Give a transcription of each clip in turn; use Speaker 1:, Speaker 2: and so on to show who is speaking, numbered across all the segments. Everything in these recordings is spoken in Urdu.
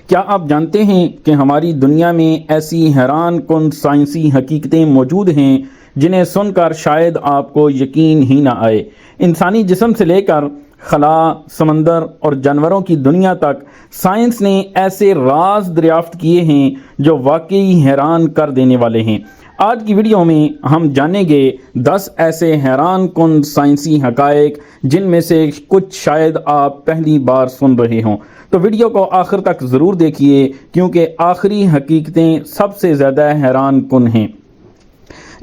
Speaker 1: کیا آپ جانتے ہیں کہ ہماری دنیا میں ایسی حیران کن سائنسی حقیقتیں موجود ہیں جنہیں سن کر شاید آپ کو یقین ہی نہ آئے۔ انسانی جسم سے لے کر خلا، سمندر اور جانوروں کی دنیا تک سائنس نے ایسے راز دریافت کیے ہیں جو واقعی حیران کر دینے والے ہیں۔ آج کی ویڈیو میں ہم جانیں گے 10 ایسے حیران کن سائنسی حقائق جن میں سے کچھ شاید آپ پہلی بار سن رہے ہوں۔ تو ویڈیو کو آخر تک ضرور دیکھیے کیونکہ آخری حقیقتیں سب سے زیادہ حیران کن ہیں۔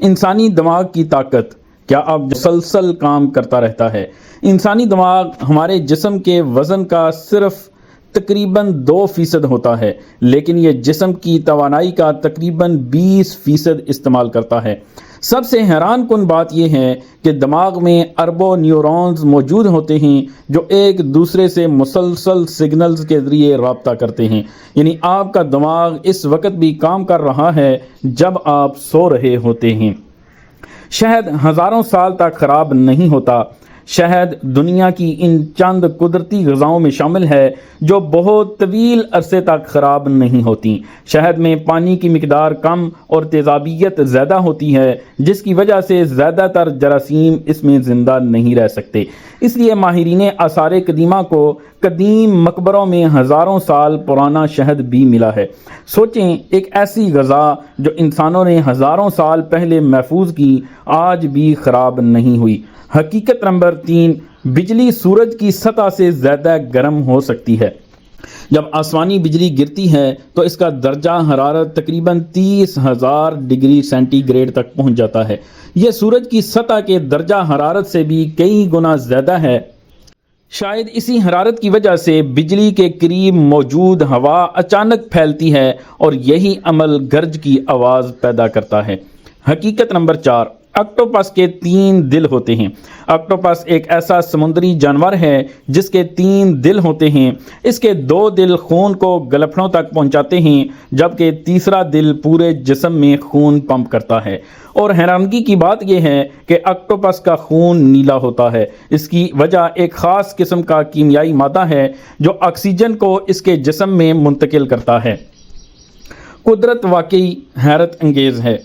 Speaker 1: انسانی دماغ کی طاقت، کیا اب مسلسل کام کرتا رہتا ہے؟ انسانی دماغ ہمارے جسم کے وزن کا صرف تقریباً 2% ہوتا ہے، لیکن یہ جسم کی توانائی کا تقریباً 20% استعمال کرتا ہے۔ سب سے حیران کن بات یہ ہے کہ دماغ میں اربوں نیورونز موجود ہوتے ہیں جو ایک دوسرے سے مسلسل سگنلز کے ذریعے رابطہ کرتے ہیں، یعنی آپ کا دماغ اس وقت بھی کام کر رہا ہے جب آپ سو رہے ہوتے ہیں۔ شہد ہزاروں سال تک خراب نہیں ہوتا۔ شہد دنیا کی ان چند قدرتی غذاؤں میں شامل ہے جو بہت طویل عرصے تک خراب نہیں ہوتی۔ شہد میں پانی کی مقدار کم اور تیزابیت زیادہ ہوتی ہے، جس کی وجہ سے زیادہ تر جراثیم اس میں زندہ نہیں رہ سکتے۔ اس لیے ماہرین آثار قدیمہ کو قدیم مقبروں میں ہزاروں سال پرانا شہد بھی ملا ہے۔ سوچیں، ایک ایسی غذا جو انسانوں نے ہزاروں سال پہلے محفوظ کی، آج بھی خراب نہیں ہوئی۔ حقیقت نمبر 3، بجلی سورج کی سطح سے زیادہ گرم ہو سکتی ہے۔ جب آسمانی بجلی گرتی ہے تو اس کا درجہ حرارت تقریباً 30,000 ڈگری سینٹی گریڈ تک پہنچ جاتا ہے۔ یہ سورج کی سطح کے درجہ حرارت سے بھی کئی گنا زیادہ ہے۔ شاید اسی حرارت کی وجہ سے بجلی کے قریب موجود ہوا اچانک پھیلتی ہے اور یہی عمل گرج کی آواز پیدا کرتا ہے۔ حقیقت نمبر 4، آکٹوپس کے 3 دل ہوتے ہیں۔ آکٹوپس ایک ایسا سمندری جانور ہے جس کے 3 دل ہوتے ہیں۔ اس کے 2 دل خون کو گلپھڑوں تک پہنچاتے ہیں، جبکہ تیسرا دل پورے جسم میں خون پمپ کرتا ہے۔ اور حیرانگی کی بات یہ ہے کہ آکٹوپس کا خون نیلا ہوتا ہے۔ اس کی وجہ ایک خاص قسم کا کیمیائی مادہ ہے جو آکسیجن کو اس کے جسم میں منتقل کرتا ہے۔ قدرت واقعی حیرت انگیز ہے۔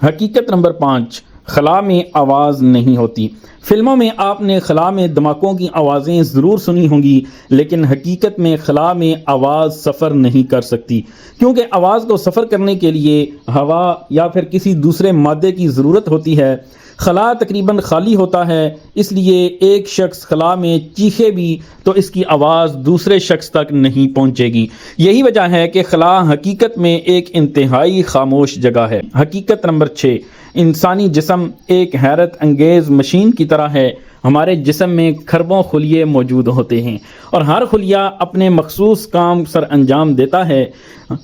Speaker 1: حقیقت نمبر 5، خلا میں آواز نہیں ہوتی۔ فلموں میں آپ نے خلا میں دھماکوں کی آوازیں ضرور سنی ہوں گی، لیکن حقیقت میں خلا میں آواز سفر نہیں کر سکتی، کیونکہ آواز کو سفر کرنے کے لیے ہوا یا پھر کسی دوسرے مادے کی ضرورت ہوتی ہے۔ خلا تقریباً خالی ہوتا ہے، اس لیے ایک شخص خلا میں چیخے بھی تو اس کی آواز دوسرے شخص تک نہیں پہنچے گی۔ یہی وجہ ہے کہ خلا حقیقت میں ایک انتہائی خاموش جگہ ہے۔ حقیقت نمبر 6، انسانی جسم ایک حیرت انگیز مشین کی طرح ہے۔ ہمارے جسم میں کھربوں خلیے موجود ہوتے ہیں اور ہر خلیہ اپنے مخصوص کام سر انجام دیتا ہے۔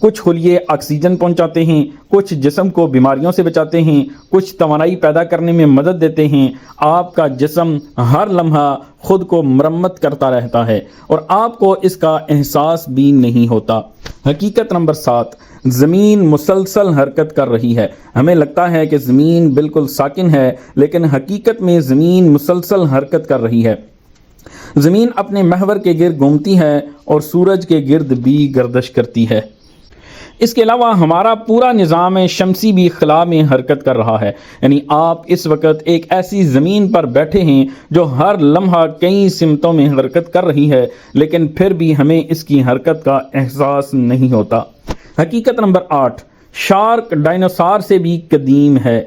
Speaker 1: کچھ خلیے آکسیجن پہنچاتے ہیں، کچھ جسم کو بیماریوں سے بچاتے ہیں، کچھ توانائی پیدا کرنے میں مدد دیتے ہیں۔ آپ کا جسم ہر لمحہ خود کو مرمت کرتا رہتا ہے اور آپ کو اس کا احساس بھی نہیں ہوتا۔ حقیقت نمبر 7، زمین مسلسل حرکت کر رہی ہے۔ ہمیں لگتا ہے کہ زمین بالکل ساکن ہے، لیکن حقیقت میں زمین مسلسل حرکت کر رہی ہے۔ زمین اپنے محور کے گرد گھومتی ہے اور سورج کے گرد بھی گردش کرتی ہے۔ اس کے علاوہ ہمارا پورا نظام شمسی بھی خلا میں حرکت کر رہا ہے، یعنی آپ اس وقت ایک ایسی زمین پر بیٹھے ہیں جو ہر لمحہ کئی سمتوں میں حرکت کر رہی ہے، لیکن پھر بھی ہمیں اس کی حرکت کا احساس نہیں ہوتا۔ حقیقت نمبر 8، شارک ڈائنوسار سے بھی قدیم ہے۔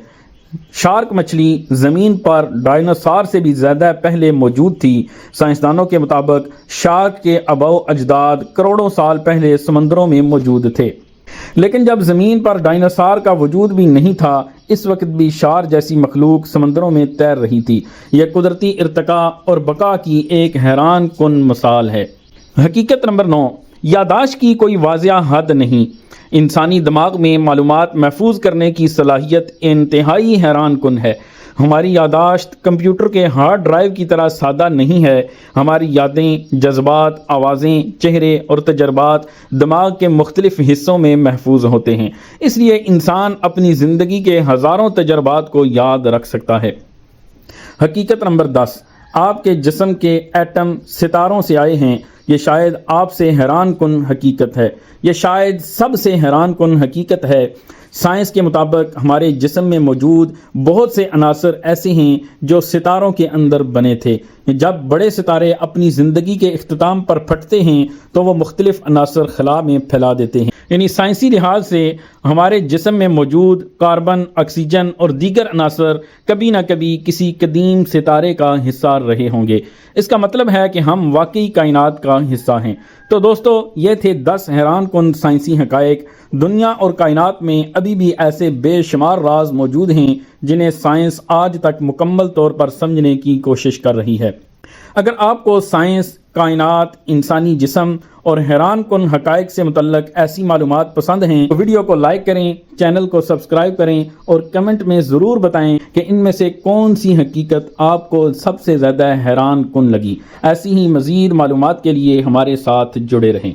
Speaker 1: شارک مچھلی زمین پر ڈائنوسار سے بھی زیادہ پہلے موجود تھی۔ سائنسدانوں کے مطابق شارک کے آباؤ اجداد کروڑوں سال پہلے سمندروں میں موجود تھے، لیکن جب زمین پر ڈائنوسار کا وجود بھی نہیں تھا، اس وقت بھی شارک جیسی مخلوق سمندروں میں تیر رہی تھی۔ یہ قدرتی ارتقاء اور بقا کی ایک حیران کن مثال ہے۔ حقیقت نمبر 9، یادداشت کی کوئی واضح حد نہیں۔ انسانی دماغ میں معلومات محفوظ کرنے کی صلاحیت انتہائی حیران کن ہے۔ ہماری یادداشت کمپیوٹر کے ہارڈ ڈرائیو کی طرح سادہ نہیں ہے۔ ہماری یادیں، جذبات، آوازیں، چہرے اور تجربات دماغ کے مختلف حصوں میں محفوظ ہوتے ہیں۔ اس لیے انسان اپنی زندگی کے ہزاروں تجربات کو یاد رکھ سکتا ہے۔ حقیقت نمبر 10، آپ کے جسم کے ایٹم ستاروں سے آئے ہیں۔ یہ شاید آپ سے حیران کن حقیقت ہے، یہ شاید سب سے حیران کن حقیقت ہے۔ سائنس کے مطابق ہمارے جسم میں موجود بہت سے عناصر ایسے ہیں جو ستاروں کے اندر بنے تھے۔ جب بڑے ستارے اپنی زندگی کے اختتام پر پھٹتے ہیں تو وہ مختلف عناصر خلا میں پھیلا دیتے ہیں، یعنی سائنسی لحاظ سے ہمارے جسم میں موجود کاربن، آکسیجن اور دیگر عناصر کبھی نہ کبھی کسی قدیم ستارے کا حصہ رہے ہوں گے۔ اس کا مطلب ہے کہ ہم واقعی کائنات کا حصہ ہیں۔ تو دوستو، یہ تھے 10 حیران کن سائنسی حقائق۔ دنیا اور کائنات میں ابھی بھی ایسے بے شمار راز موجود ہیں جنہیں سائنس آج تک مکمل طور پر سمجھنے کی کوشش کر رہی ہے۔ اگر آپ کو سائنس، کائنات، انسانی جسم اور حیران کن حقائق سے متعلق ایسی معلومات پسند ہیں تو ویڈیو کو لائک کریں، چینل کو سبسکرائب کریں اور کمنٹ میں ضرور بتائیں کہ ان میں سے کون سی حقیقت آپ کو سب سے زیادہ حیران کن لگی۔ ایسی ہی مزید معلومات کے لیے ہمارے ساتھ جڑے رہیں۔